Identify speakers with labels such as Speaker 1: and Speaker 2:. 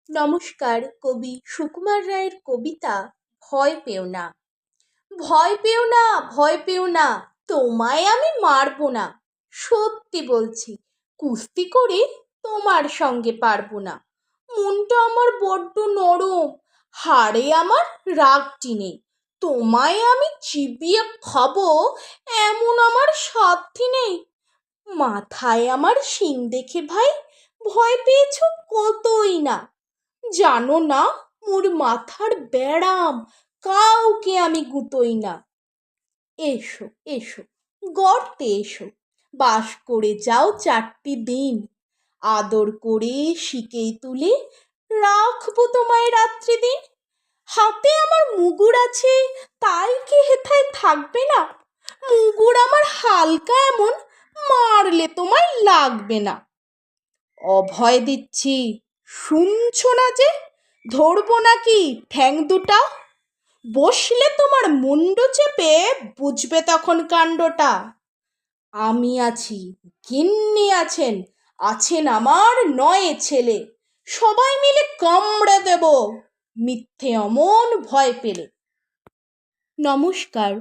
Speaker 1: নমস্কার। কবি সুকুমার রায়ের কবিতা ভয় পেও না। ভয় পেও না, ভয় পেও না, তোমায় আমি মারবো না। সত্যি বলছি, কুস্তি করে তোমার সঙ্গে পারবো না। মনটা আমার বড্ড নরম, হাড়ে আমার রাগটি নেই। তোমায় আমি চিবিয়ে খাবো এমন আমার সাধ্যি নেই। মাথায় আমার শিং দেখে ভাই ভয় পেয়েছ কতই না। জানো না মোর মাথার ব্যারাম, কাউকে আমি গুতোই না। এসো এসো, গর্তে এসো, বাস করে যাও 4টি দিন। আদর করে শিকেই তুলে রাখবো তোমায় রাত্রি দিন। হাতে আমার মুগুর আছে, তাই কি হেথায় থাকবে না? মুগুর আমার হালকা এমন, মারলে তোমায় লাগবে না। অভয় দিচ্ছি, শুনছো না যে? ধরবো নাকি ঠ্যাং দুটা? বসলে তোমার মুন্ডু চেপে বুঝবে তখন কাণ্ডটা। আমি আছি, গিন্নি আছেন, আছেন আমার 9 ছেলে। সবাই মিলে কামড়ে দেব মিথ্যে অমন ভয় পেলে। নমস্কার।